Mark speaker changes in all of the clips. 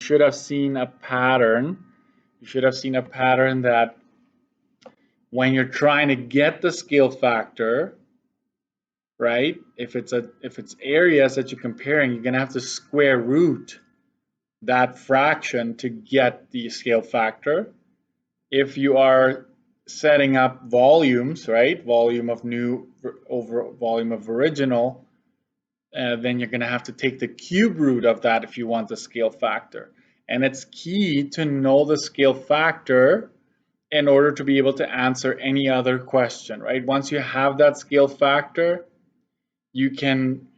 Speaker 1: should have seen a pattern. You should have seen a pattern that when you're trying to get the scale factor, right? If it's areas that you're comparing, you're gonna have to square root that fraction to get the scale factor. If you are setting up volumes, right? Volume of new over volume of original, then you're gonna have to take the cube root of that if you want the scale factor. And it's key to know the scale factor in order to be able to answer any other question, right? Once you have that scale factor, you can,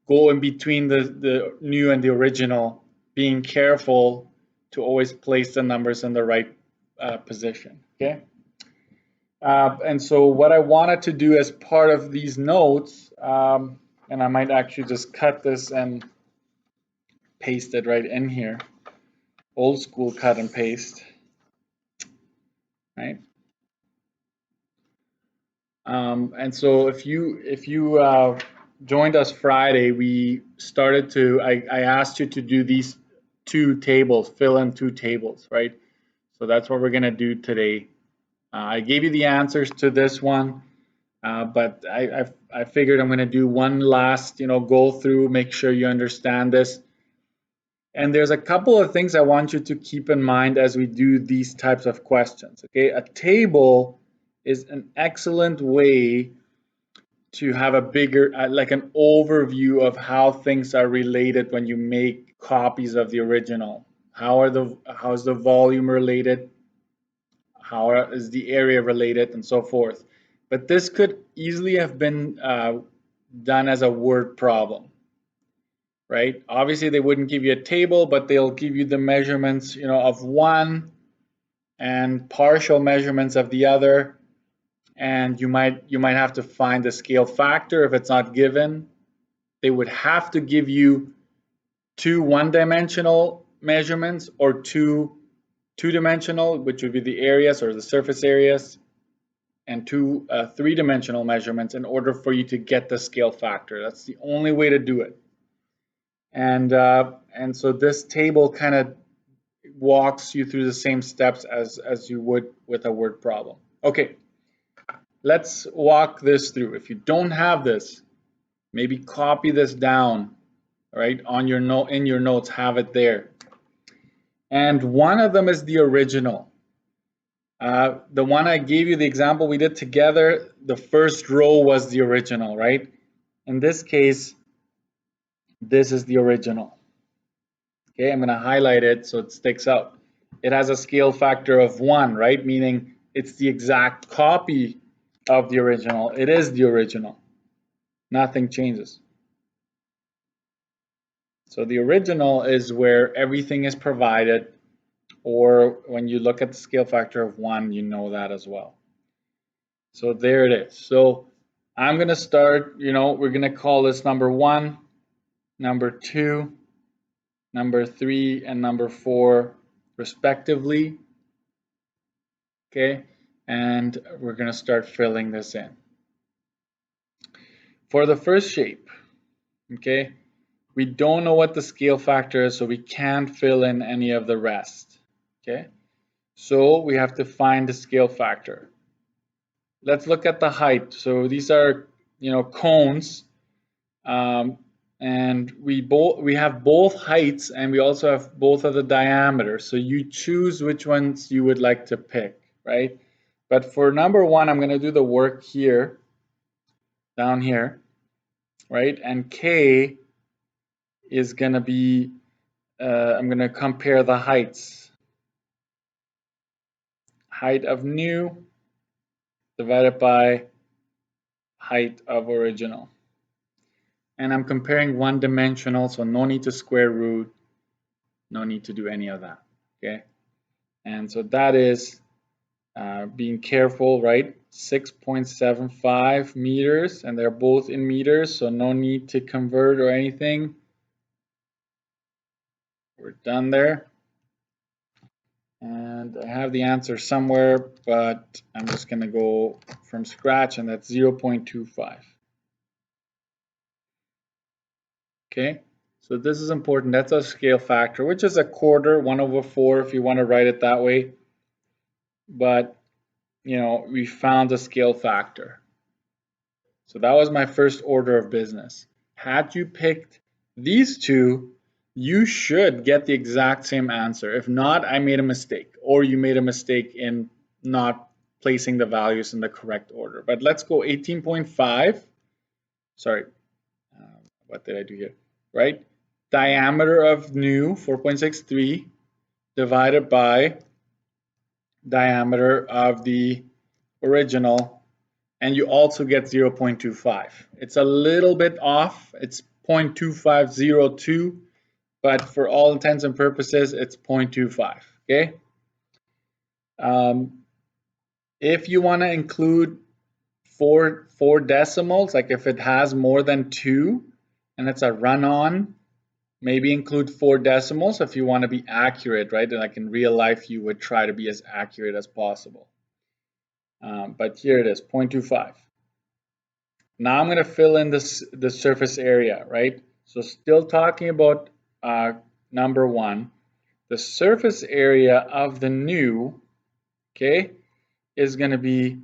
Speaker 1: go in between the new and the original, being careful to always place the numbers in the right position, okay? And so what I wanted to do as part of these notes, and I might actually just cut this and paste it right in here, old school cut and paste, right? And so if you joined us Friday, we started to, I asked you to do these two tables, fill in two tables, right? So that's what we're gonna do today. I gave you the answers to this one, but I figured I'm gonna do one last, go through, make sure you understand this. And there's a couple of things I want you to keep in mind as we do these types of questions, okay? A table is an excellent way to have a bigger, like an overview of how things are related when you make copies of the original. How's the volume related? How is the area related, and so forth. But this could easily have been done as a word problem, right? Obviously, they wouldn't give you a table, but they'll give you the measurements, of one and partial measurements of the other, and you might have to find the scale factor if it's not given. They would have to give you two one-dimensional measurements or two-dimensional, which would be the areas or the surface areas, and two three-dimensional measurements in order for you to get the scale factor. That's the only way to do it. And so this table kind of walks you through the same steps as you would with a word problem. Okay, let's walk this through. If you don't have this, maybe copy this down, right? On your note, in your notes, have it there. And one of them is the original. The one I gave you, the example we did together, the first row was the original, right? In this case, this is the original. Okay, I'm going to highlight it so it sticks out. It has a scale factor of 1, right? Meaning it's the exact copy of the original. It is the original. Nothing changes. So the original is where everything is provided, or when you look at the scale factor of 1, you know that as well. So there it is. So I'm going to start, we're going to call this number 1, number 2, number 3, and number 4 respectively. Okay, and we're going to start filling this in. For the first shape, okay, we don't know what the scale factor is, so we can't fill in any of the rest. Okay, so we have to find the scale factor. Let's look at the height. So these are, cones, and we have both heights, and we also have both of the diameters. So you choose which ones you would like to pick, right? But for number 1, I'm going to do the work here, down here, right? And K is going to be, I'm going to compare the heights. Height of new divided by height of original. And I'm comparing one dimensional, so no need to square root, no need to do any of that, okay? And so that is being careful, right? 6.75 meters, and they're both in meters, so no need to convert or anything. We're done there. And I have the answer somewhere, but I'm just going to go from scratch, and that's 0.25. Okay, So this is important. That's our scale factor, which is a quarter, 1/4, if you want to write it that way. But, we found the scale factor. So that was my first order of business. Had you picked these two, you should get the exact same answer. If not, I made a mistake, or you made a mistake in not placing the values in the correct order. But let's go 18.5. Sorry, what did I do here? Right? Diameter of new, 4.63, divided by diameter of the original, and you also get 0.25. It's a little bit off. It's 0.2502, but for all intents and purposes, it's 0.25, okay? If you want to include four decimals, like if it has more than 2 and it's a run-on, maybe include 4 decimals if you want to be accurate, right? And like in real life, you would try to be as accurate as possible. But here it is, 0.25. Now I'm going to fill in the surface area, right? So still talking about number 1, the surface area of the new, okay, is going to be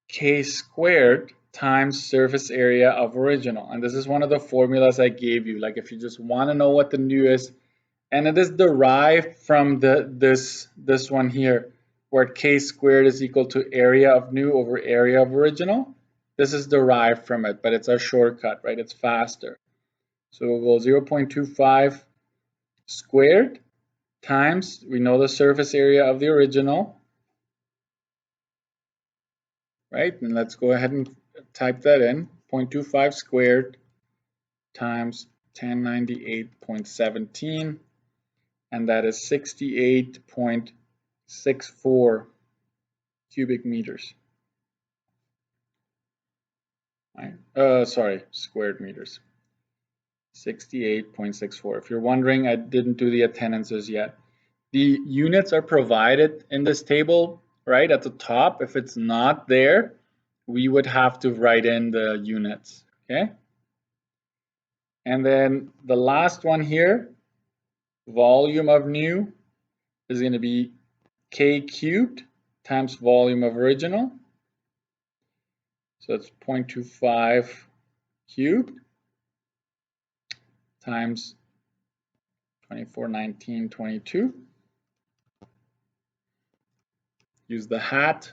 Speaker 1: k squared times surface area of original. And this is one of the formulas I gave you. Like if you just want to know what the new is, and it is derived from this one here, where k squared is equal to area of new over area of original. This is derived from it, but it's a shortcut, right? It's faster. So we'll go 0.25 squared times, we know the surface area of the original, right? And let's go ahead and type that in, 0.25 squared times 1098.17, and that is 68.64 cubic meters. Right? Sorry, squared meters. 68.64. If you're wondering, I didn't do the attendances yet. The units are provided in this table, right, at the top. If it's not there, we would have to write in the units, okay? And then the last one here, volume of new, is going to be k cubed times volume of original. So it's 0.25 cubed times 2419.22. Use the hat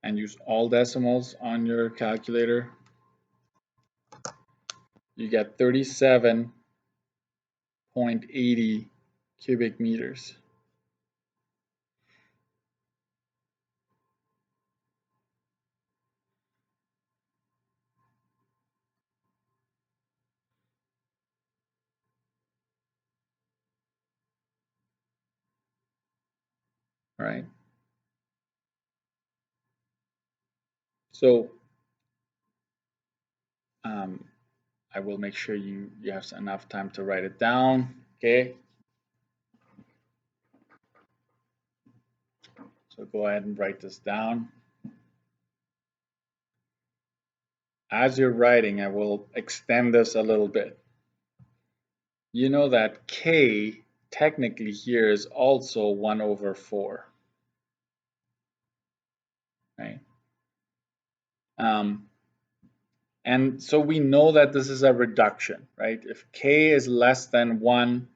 Speaker 1: and use all decimals on your calculator. You get 37.80 cubic meters. Right? So I will make sure you have enough time to write it down, okay? So go ahead and write this down. As you're writing, I will extend this a little bit. You know that k technically here is also 1/4, right? And so we know that this is a reduction, right? If k is less than 1,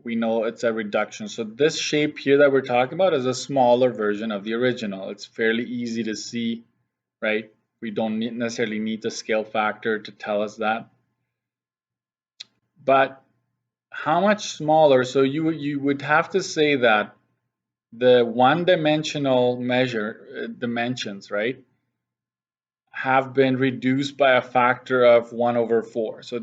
Speaker 1: we know it's a reduction. So this shape here that we're talking about is a smaller version of the original. It's fairly easy to see, right? We don't necessarily need the scale factor to tell us that. But how much smaller? So you would have to say that the one-dimensional dimensions, right, have been reduced by a factor of 1/4. So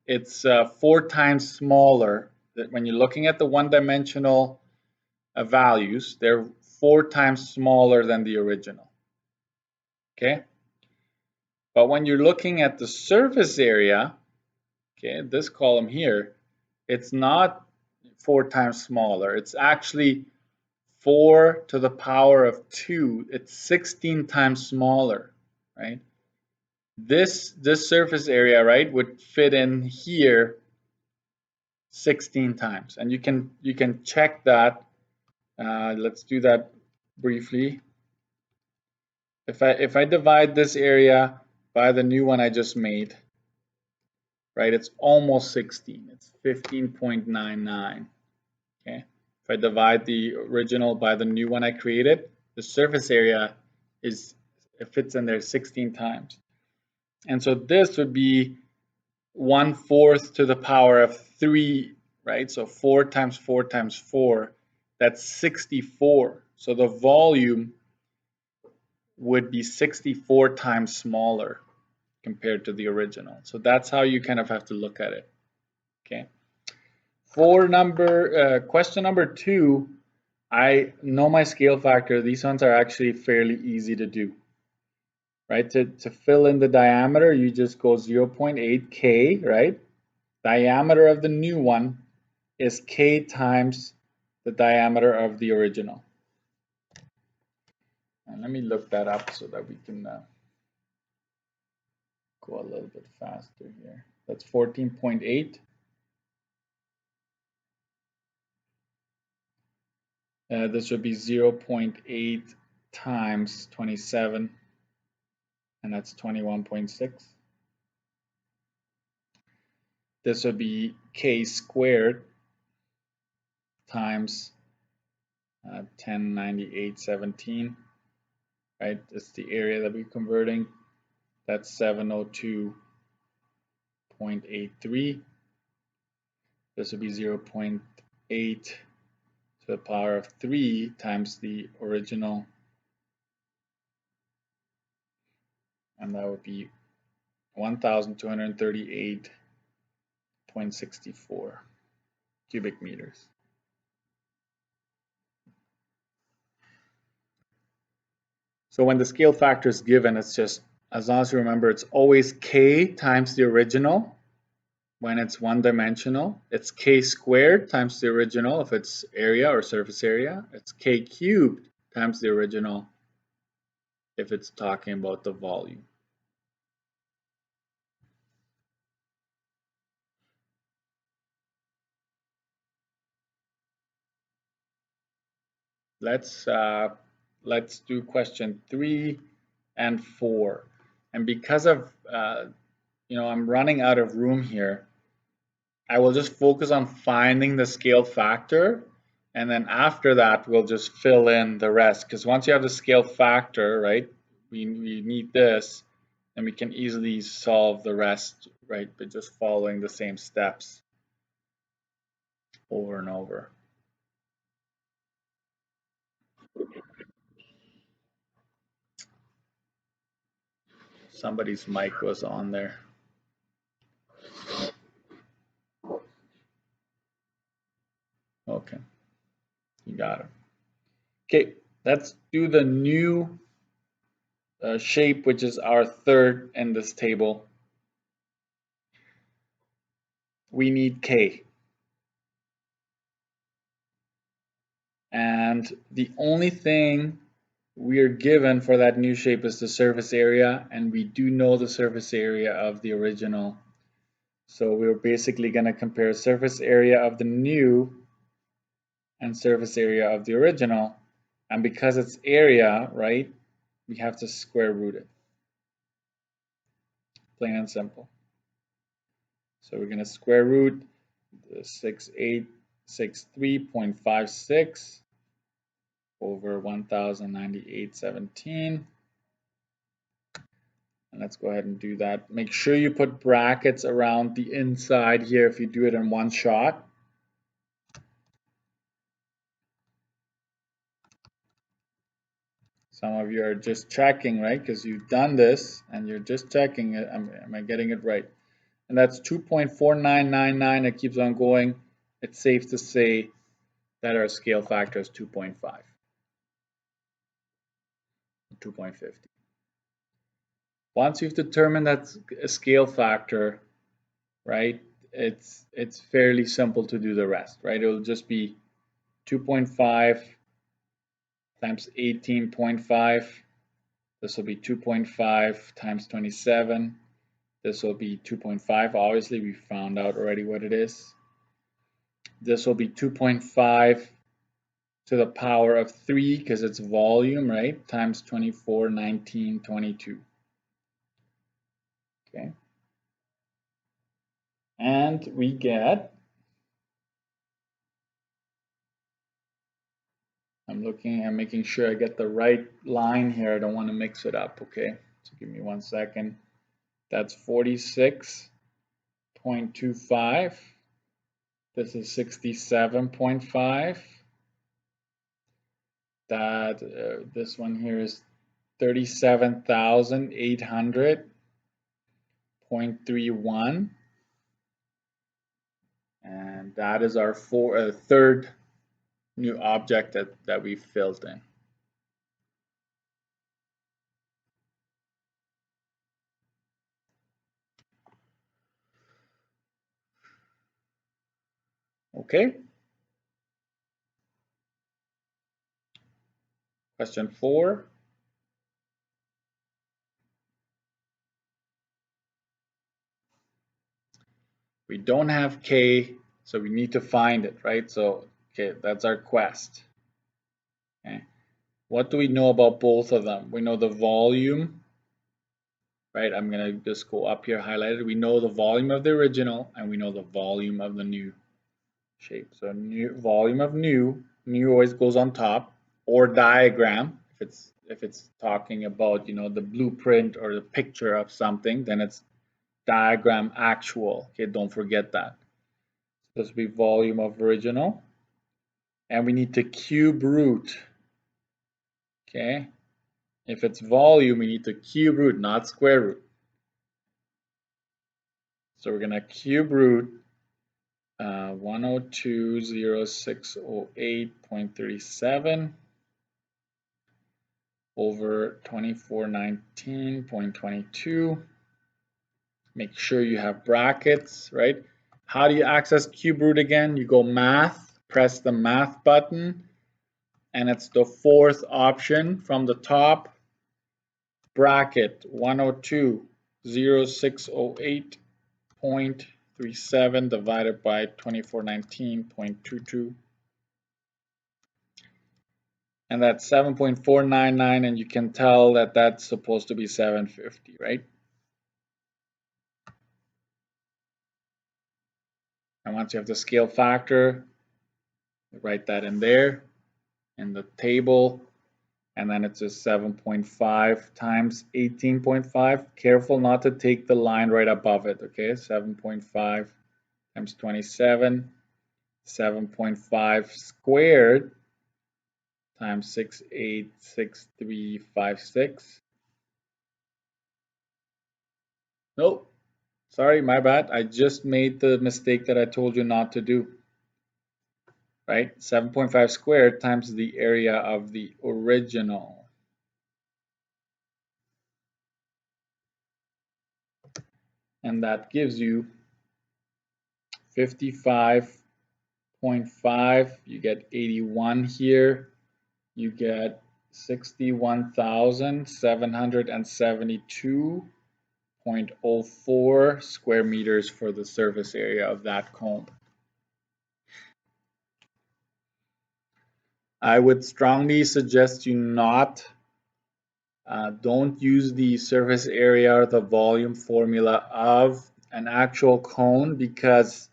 Speaker 1: it's 4 times smaller. That when you're looking at the one-dimensional values, they're 4 times smaller than the original. Okay. But when you're looking at the surface area, okay, this column here, it's not 4 times smaller. It's actually 4 to the power of 2. It's 16 times smaller, right? this surface area, right, would fit in here 16 times, and you can check that. Let's do that briefly. If I divide this area by the new one I just made, right, it's almost 16. It's 15.99. Okay. If I divide the original by the new one I created, the surface area it fits in there 16 times. And so this would be 1/4 to the power of 3, right? So 4 times 4 times 4, that's 64. So the volume would be 64 times smaller compared to the original. So that's how you kind of have to look at it. Okay. For question number 2, I know my scale factor. These ones are actually fairly easy to do. Right? To fill in the diameter, you just go 0.8 K, right? Diameter of the new one is K times the diameter of the original. And let me look that up so that we can go a little bit faster here. That's 14.8. This would be 0.8 times 27, and that's 21.6. This would be K squared times 1098.17, right? That's the area that we're converting. That's 702.83. This would be 0.8 to the power of 3 times the original, and that would be 1,238.64 cubic meters. So when the scale factor is given, it's just, as long as you remember, it's always K times the original. When it's one-dimensional, it's K squared times the original if it's area or surface area. It's K cubed times the original if it's talking about the volume. Let's do question 3 and 4. And because of I'm running out of room here, I will just focus on finding the scale factor, and then after that we'll just fill in the rest, because once you have the scale factor, right, we need this, and we can easily solve the rest, right, by just following the same steps over and over. Somebody's mic was on there. Okay, you got it. Okay, let's do the new shape, which is our third in this table. We need K. And the only thing we are given for that new shape is the surface area, and we do know the surface area of the original. So we're basically going to compare surface area of the new and surface area of the original. And because it's area, right, we have to square root it. Plain and simple. So we're going to square root 6863.56 over 1098.17. And let's go ahead and do that. Make sure you put brackets around the inside here if you do it in one shot. Some of you are just checking, right? Because you've done this and you're just checking it. Am I getting it right? And that's 2.4999. It keeps on going. It's safe to say that our scale factor is 2.5, 2.50. Once you've determined that's a scale factor, right, it's fairly simple to do the rest, right? It'll just be 2.5 times 18.5 This will be 2.5 times 27. This will be 2.5. Obviously, we found out already what it is. This will be 2.5 to the power of 3 because it's volume, right? Times 24, 19, 22. Okay. And we get, I'm making sure I get the right line here. I don't want to mix it up, okay? So give me 1 second. That's 46.25. This is 67.5. That this one here is 37,800.31. And that is our third new object that we filled in. Okay. Question 4. We don't have K, so we need to find it, right? So, okay, that's our quest. Okay. What do we know about both of them? We know the volume, right? I'm going to just go up here highlighted. We know the volume of the original and we know the volume of the new shape. So new volume of new always goes on top, or diagram. If it's talking about, you know, the blueprint or the picture of something, then it's diagram actual. Okay, don't forget that. So this will be volume of original. And we need to cube root. Okay. If it's volume, we need to cube root, not square root. So we're going to cube root 102.0608.37 over 2419.22. Make sure you have brackets, right? How do you access cube root again? You go math, press the math button, and it's the fourth option from the top. Bracket 102.0608.37 divided by 2419.22. And that's 7.499, and you can tell that that's supposed to be 750, right? And once you have the scale factor, you write that in there in the table, and then it's just 7.5 times 18.5. Careful not to take the line right above it, okay? 7.5 times 27, 7.5 squared times 686356. Nope, sorry, my bad. I just made the mistake that I told you not to do. Right? 7.5 squared times the area of the original. And that gives you 55.5. You get 81 here. You get 61,772.04 square meters for the surface area of that cone. I would strongly suggest you don't use the surface area or the volume formula of an actual cone, because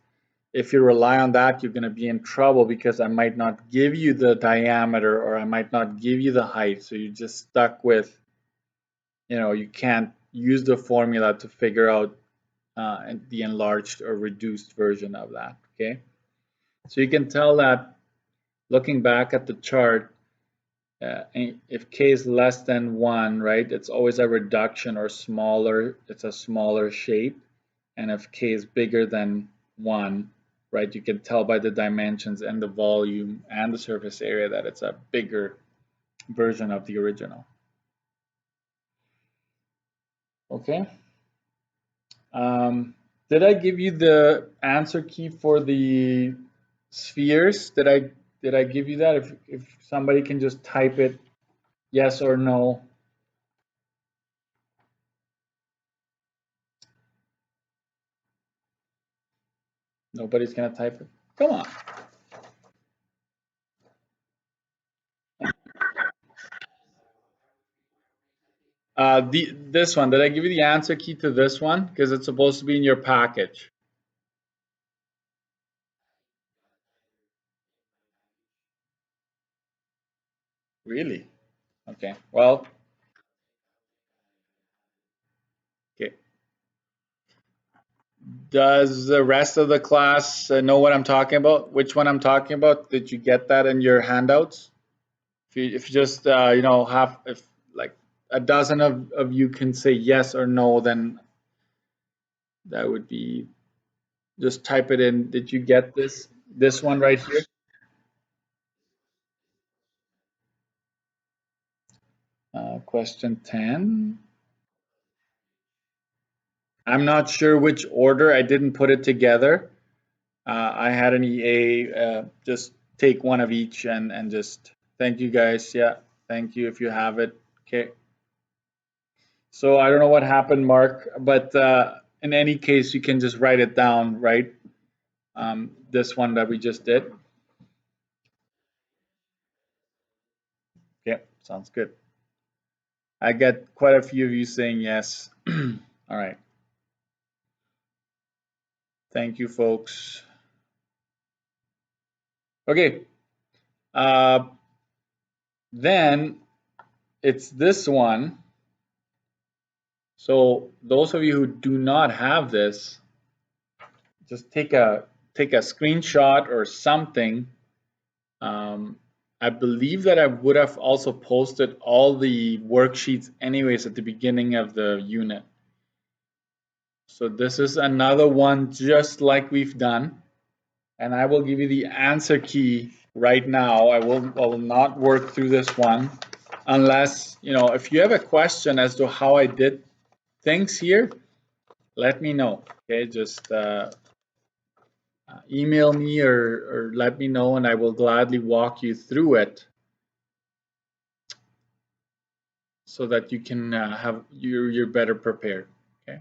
Speaker 1: if you rely on that, you're going to be in trouble, because I might not give you the diameter or I might not give you the height. So you're just stuck with, you know, you can't use the formula to figure out the enlarged or reduced version of that. Okay. So you can tell that looking back at the chart, if k is less than 1, right, it's always a reduction or smaller, it's a smaller shape. And if k is bigger than 1, right, you can tell by the dimensions and the volume and the surface area that it's a bigger version of the original. Okay. Did I give you the answer key for the spheres? Did I give you that? If somebody can just type it yes or no. Nobody's gonna type it. Come on. This one. Did I give you the answer key to this one? Because it's supposed to be in your package. Really? Okay. Well, okay. Does the rest of the class know what I'm talking about? Which one I'm talking about? Did you get that in your handouts? If you just have if like a dozen of you can say yes or no, then that would be just type it in. Did you get this one right here? Question 10. I'm not sure which order. I didn't put it together. I had an EA just take one of each and just thank you guys. Yeah, thank you if you have it. Okay. So I don't know what happened, Mark, but in any case, you can just write it down, right? This one that we just did. Okay, sounds good. I get quite a few of you saying yes. All right. Thank you, folks. Okay. Uh, then it's this one. So those of you who do not have this, just take a screenshot or something. I believe that I would have also posted all the worksheets anyways at the beginning of the unit. So this is another one just like we've done, and I will give you the answer key right now. I will not work through this one unless, if you have a question as to how I did things here, let me know. Okay, just email me or let me know, and I will gladly walk you through it so that you can have you're better prepared. Okay,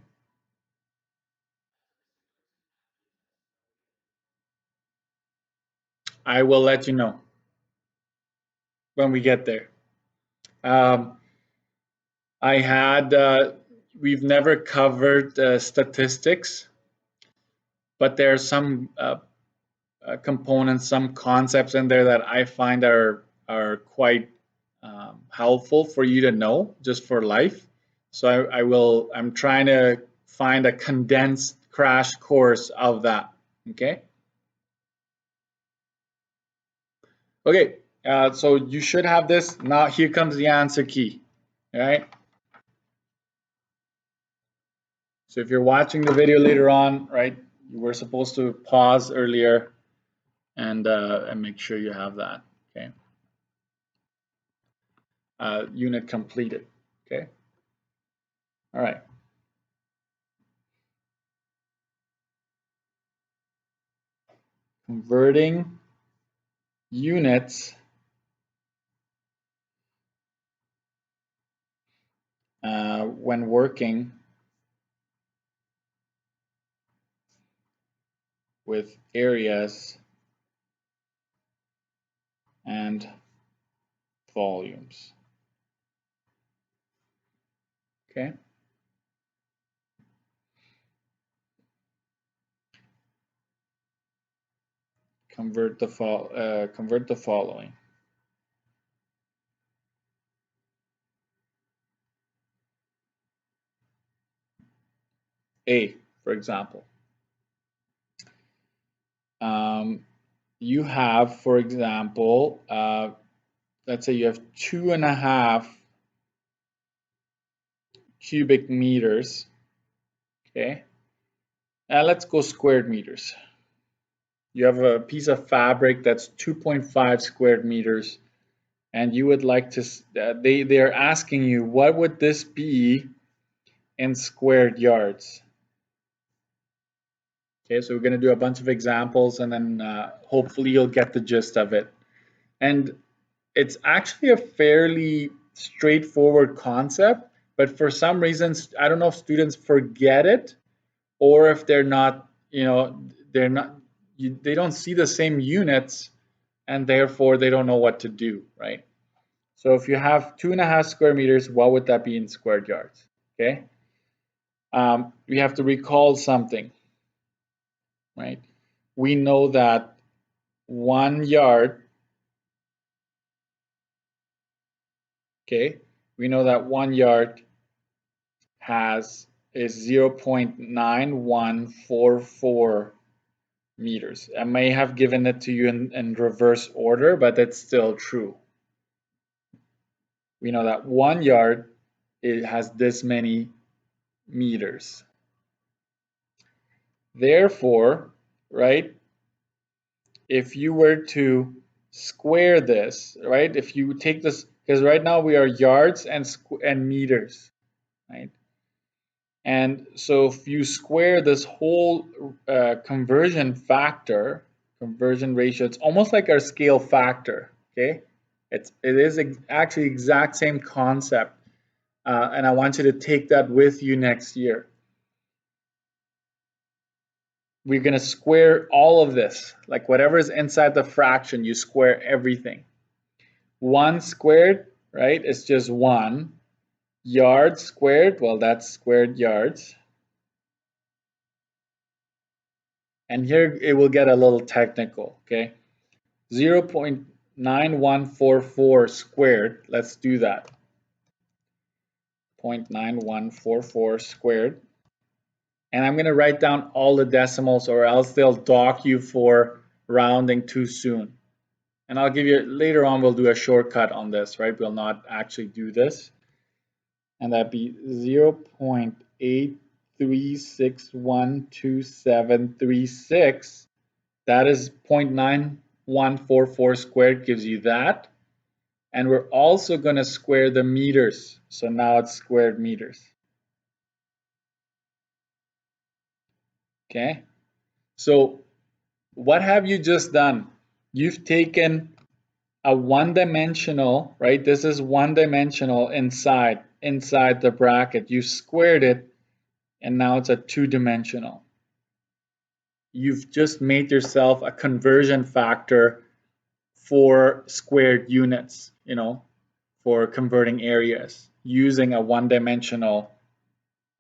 Speaker 1: I will let you know when we get there. Um, I had we've never covered statistics, but there are some components, some concepts in there that I find are quite helpful for you to know just for life. So I'm trying to find a condensed crash course of that. Okay. Okay. So you should have this. Now here comes the answer key. All right. So if you're watching the video later on, right, you were supposed to pause earlier and make sure you have that. Okay. Unit completed. Okay. All right. Converting units when working with areas and volumes. Okay. Convert the following. A, for example. You have, for example, let's say you have 2.5 cubic meters. Okay. Let's go squared meters. You have a piece of fabric that's 2.5 square meters, and you would like to, they're asking you, what would this be in squared yards? Okay, so we're going to do a bunch of examples, and then hopefully you'll get the gist of it. And it's actually a fairly straightforward concept, but for some reasons, I don't know if students forget it or if they're not, they're not, they don't see the same units, and therefore they don't know what to do, right? So if you have 2.5 square meters, what would that be in squared yards? Okay. We have to recall something, right? We know that 1 yard, okay, we know that 1 yard is 0.9144 meters. I may have given it to you in reverse order, but that's still true. We know that 1 yard, it has this many meters. Therefore, right, if you were to square this, right, if you take this, because right now we are yards and meters, right? And so if you square this whole conversion factor, conversion ratio, it's almost like our scale factor, okay? It is actually exact same concept, and I want you to take that with you next year. We're going to square all of this, like whatever is inside the fraction, you square everything. 1 squared, right, is just 1. Yards squared, well, that's squared yards. And here it will get a little technical, okay? 0.9144 squared, let's do that. 0.9144 squared. And I'm going to write down all the decimals or else they'll dock you for rounding too soon. And I'll give you, later on we'll do a shortcut on this, right? We'll not actually do this. And that'd be 0.83612736. That is 0.9144 squared gives you that. And we're also going to square the meters. So now it's squared meters. Okay. So what have you just done? You've taken a one-dimensional, right? This is one-dimensional inside the bracket. You squared it, and now it's a two-dimensional. You've just made yourself a conversion factor for squared units, for converting areas using a one-dimensional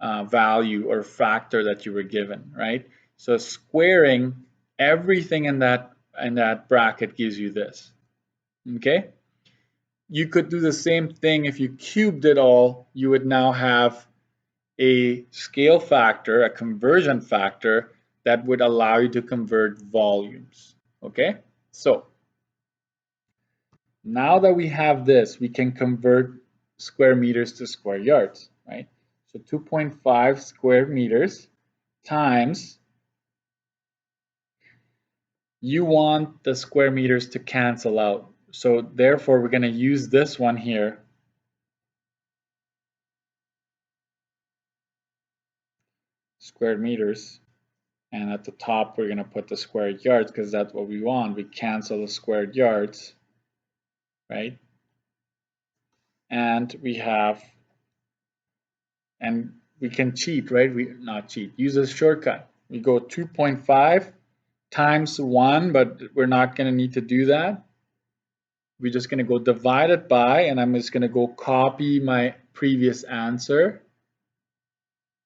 Speaker 1: value or factor that you were given, right? So squaring everything in that bracket gives you this. Okay? You could do the same thing if you cubed it all. You would now have a scale factor, a conversion factor that would allow you to convert volumes. Okay? So now that we have this, we can convert square meters to square yards, right? So 2.5 square meters times, you want the square meters to cancel out. So therefore, we're going to use this one here. Square meters. And at the top, we're going to put the squared yards because that's what we want. We cancel the squared yards, right? And we have, and we can cheat, right? Not cheat, use a shortcut. We go 2.5 times 1, but we're not going to need to do that. We're just going to go divide it by, and I'm just going to go copy my previous answer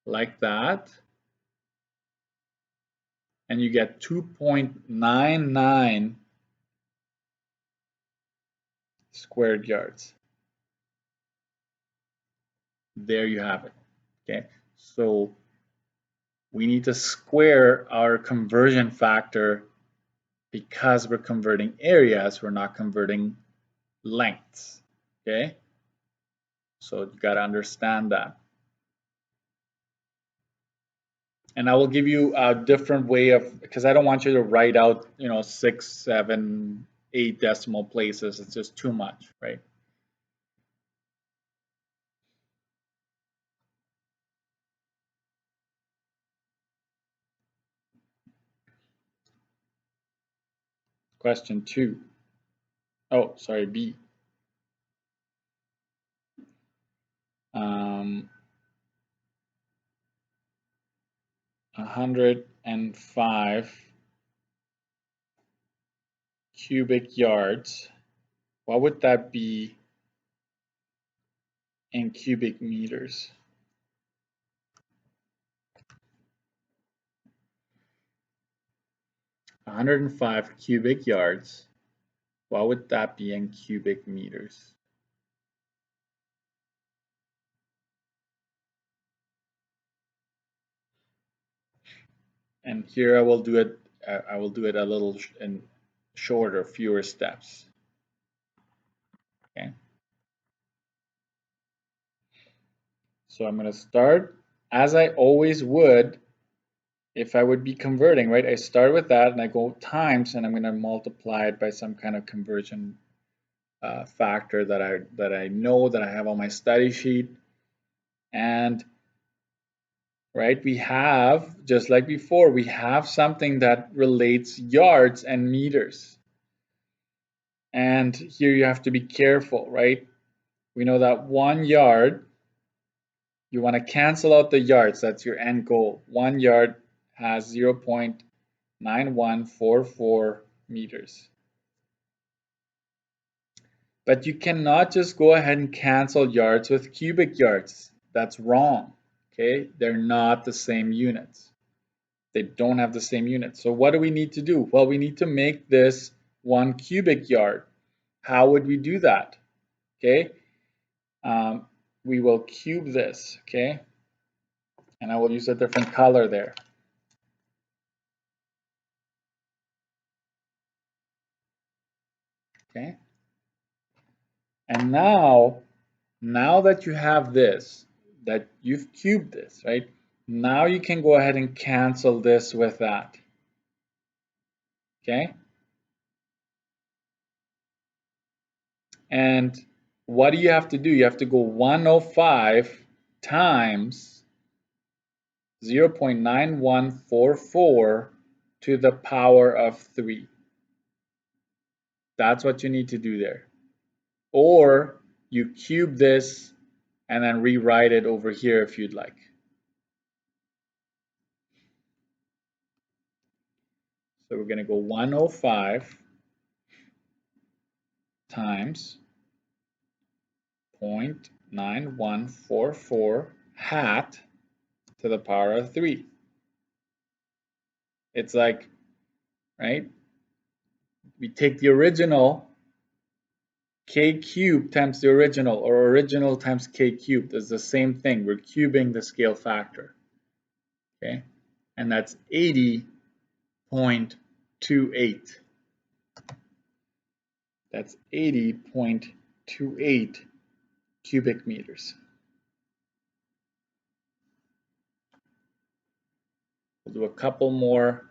Speaker 1: like that. And you get 2.99 squared yards. There you have it. Okay, so we need to square our conversion factor because we're converting areas, we're not converting lengths. Okay, so you got to understand that. And I will give you a different way of, because I don't want you to write out, 6, 7, 8 decimal places. It's just too much, right? Question 2. Oh, sorry, B. 105 cubic yards, what would that be in cubic meters? $105 cubic yards. What would that be in cubic meters? And here I will do it. I will do it a little in shorter, fewer steps. Okay. So I'm going to start as I always would if I would be converting, right? I start with that and I go times, and I'm going to multiply it by some kind of conversion factor that I know that I have on my study sheet. And right, we have, just like before, we have something that relates yards and meters. And here you have to be careful, right? We know that 1 yard, you want to cancel out the yards. That's your end goal. 1 yard has 0.9144 meters. But you cannot just go ahead and cancel yards with cubic yards. That's wrong. Okay, they're not the same units. They don't have the same units. So what do we need to do? Well, we need to make this 1 cubic yard. How would we do that? Okay, we will cube this. Okay, and I will use a different color there. Okay, and now that you have this, that you've cubed this, right? Now you can go ahead and cancel this with that. Okay, and what do you have to do? You have to go 105 times 0.9144 to the power of 3. That's what you need to do there. Or you cube this and then rewrite it over here if you'd like. So we're going to go 105 times 0.9144 hat to the power of 3. It's like, right? We take the original k cubed times the original, or original times k cubed is the same thing. We're cubing the scale factor. Okay, and that's 80.28. That's 80.28 cubic meters. We'll do a couple more.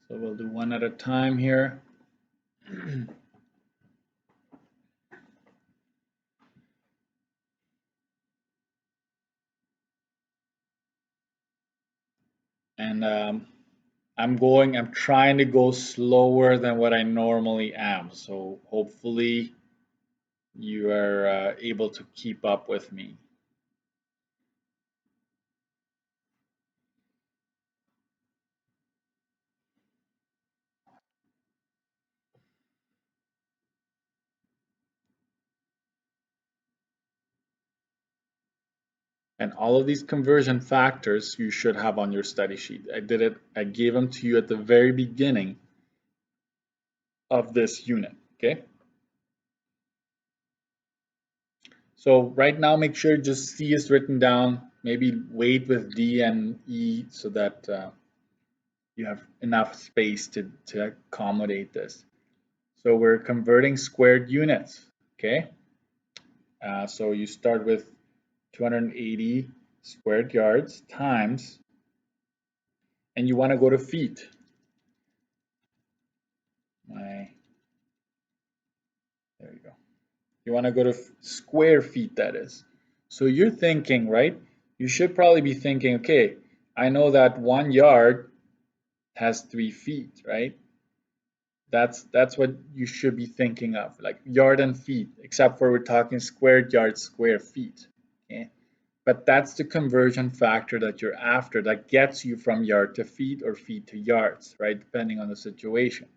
Speaker 1: So we'll do one at a time here. And I'm trying to go slower than what I normally am. So hopefully you are able to keep up with me. And all of these conversion factors you should have on your study sheet. I gave them to you at the very beginning of this unit, okay? So right now, make sure just C is written down, maybe wait with D and E so that you have enough space to accommodate this. So we're converting squared units, okay? So you start with 280 squared yards times, and you want to go to feet. There you go. You want to go to square feet, that is. So you're thinking, right? You should probably be thinking, okay, I know that 1 yard has 3 feet, right? That's what you should be thinking of, like yard and feet, except for we're talking squared yards, square feet. Okay? But that's the conversion factor that you're after that gets you from yard to feet or feet to yards, right? Depending on the situation.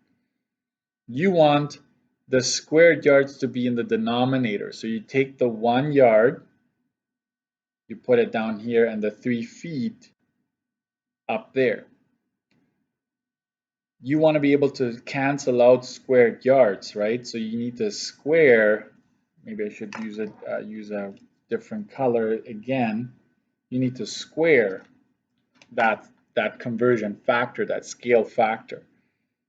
Speaker 1: You want the squared yards to be in the denominator. So you take the 1 yard, you put it down here, and the 3 feet up there. You want to be able to cancel out squared yards, right? So you need to square. Maybe I should use a different color again. You need to square that conversion factor, that scale factor.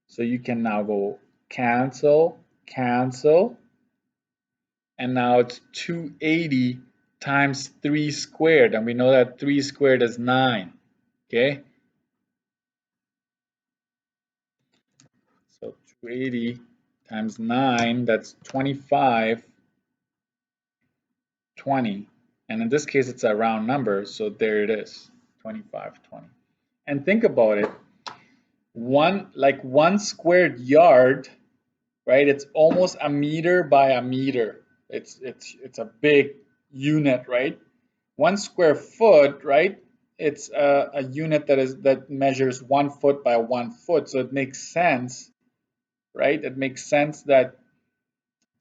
Speaker 1: So you can now go cancel, cancel, and now it's 280 times 3 squared, and we know that 3 squared is 9, okay? So 280 times 9, that's 25, 20. And in this case, it's a round number, so there it is, 25, 20. And think about it, one squared yard, right? It's almost a meter by a meter. It's a big unit, right? 1 square foot, right? It's a unit that measures 1 foot by 1 foot. So it makes sense, right? It makes sense that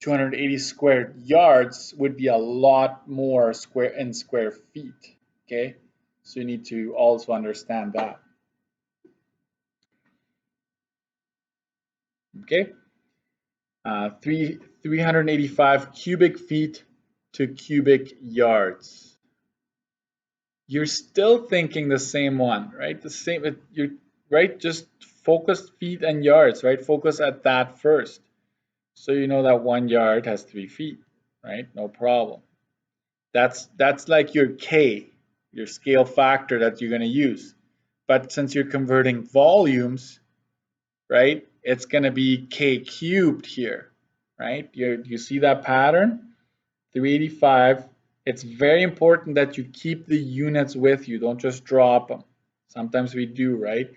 Speaker 1: 280 square yards would be a lot more square feet. Okay, so you need to also understand that. Okay, 385 cubic feet to cubic yards. You're still thinking the same one, right? The same, you're right. Just focus feet and yards, right? Focus at that first. So you know that 1 yard has 3 feet, right? No problem. That's like your K, your scale factor that you're going to use. But since you're converting volumes, right, it's going to be K cubed here, right? You see that pattern? 385. It's very important that you keep the units with you. Don't just drop them. Sometimes we do, right?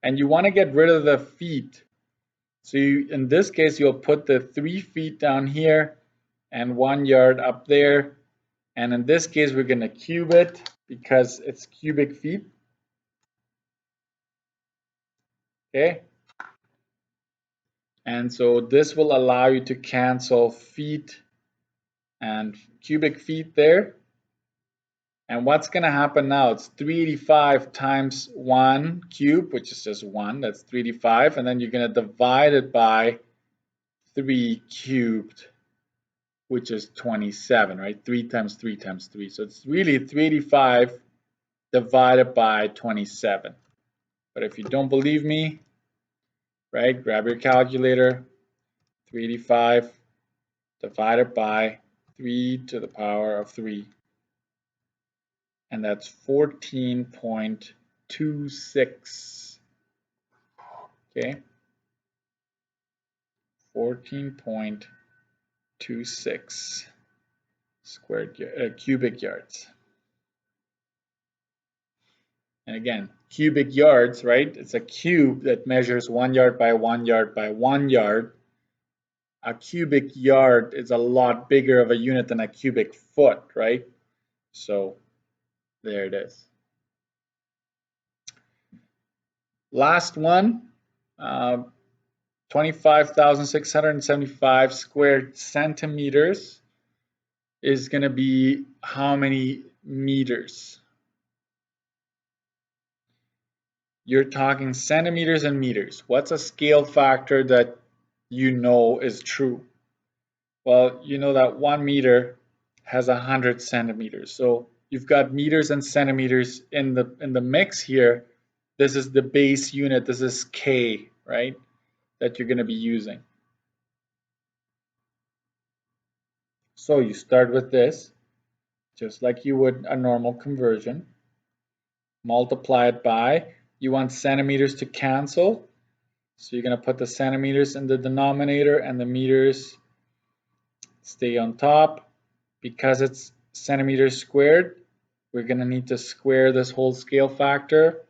Speaker 1: And you want to get rid of the feet. So in this case, you'll put the 3 feet down here and 1 yard up there. And in this case, we're going to cube it because it's cubic feet. Okay. And so this will allow you to cancel feet and cubic feet there. And what's going to happen now? It's 385 times 1 cubed, which is just 1. That's 385. And then you're going to divide it by 3 cubed, which is 27, right? 3 times 3 times 3. So it's really 385 divided by 27. But if you don't believe me, right, grab your calculator. 385 divided by 3 to the power of 3. And that's 14.26. Okay, 14.26 cubic yards. And again, cubic yards, right? It's a cube that measures 1 yard by 1 yard by 1 yard. A cubic yard is a lot bigger of a unit than a cubic foot, right? So there it is. Last one, 25,675 square centimeters is going to be how many meters? You're talking centimeters and meters. What's a scale factor that you know is true? Well, you know that 1 meter has 100 centimeters. So you've got meters and centimeters in the mix here. This is the base unit. This is K, right? That you're going to be using. So you start with this, just like you would a normal conversion. Multiply it by, you want centimeters to cancel. So you're going to put the centimeters in the denominator and the meters stay on top. Because it's centimeters squared, we're going to need to square this whole scale factor.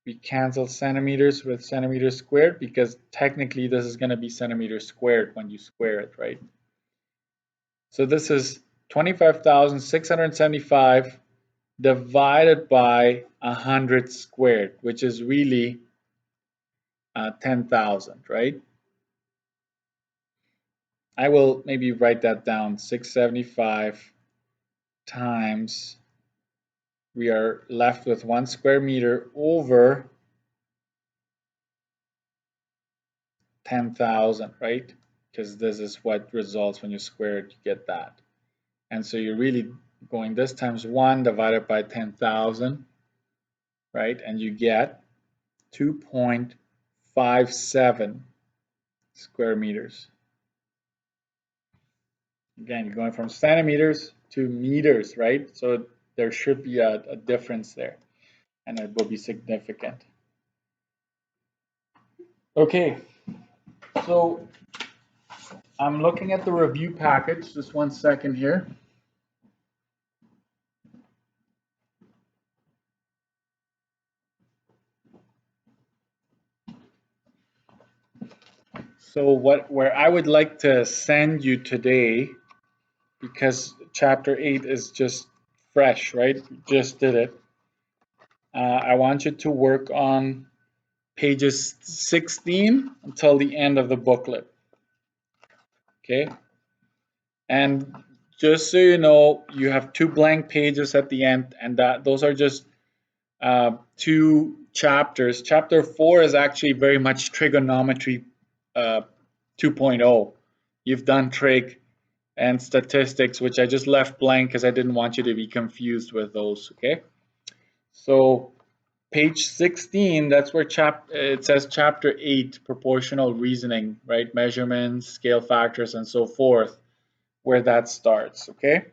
Speaker 1: We cancel centimeters with centimeters squared because technically this is going to be centimeters squared when you square it, right? So this is 25,675 divided by 100 squared, which is really 10,000, right? I will maybe write that down, 675 times, we are left with 1 square meter over 10,000, right? Because this is what results when you square it, you get that. And so you're really going this times 1 divided by 10,000, right? And you get 2.57 square meters. Again, you're going from centimeters to meters, right? So there should be a difference there, and it will be significant. Okay, so I'm looking at the review package. Just 1 second here. So where I would like to send you today, because chapter 8 is just fresh, right? Just did it. I want you to work on pages 16 until the end of the booklet. Okay? And just so you know, you have 2 blank pages at the end, and those are just 2 chapters. Chapter 4 is actually very much trigonometry 2.0. You've done trig and statistics, which I just left blank because I didn't want you to be confused with those, okay? So page 16, that's where it says chapter 8, proportional reasoning, right? Measurements, scale factors, and so forth, where that starts, okay?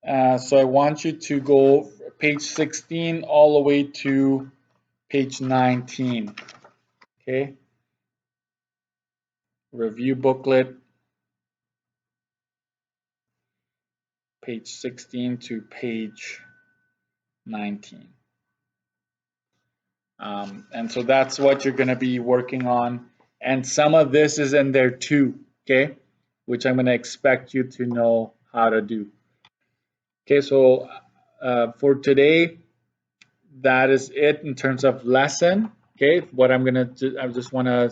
Speaker 1: So I want you to go page 16 all the way to page 19, okay? Review booklet, page 16 to page 19. And so that's what you're going to be working on. And some of this is in there too, okay? Which I'm going to expect you to know how to do. Okay, so for today, that is it in terms of lesson. Okay, what I'm going to do, I just want to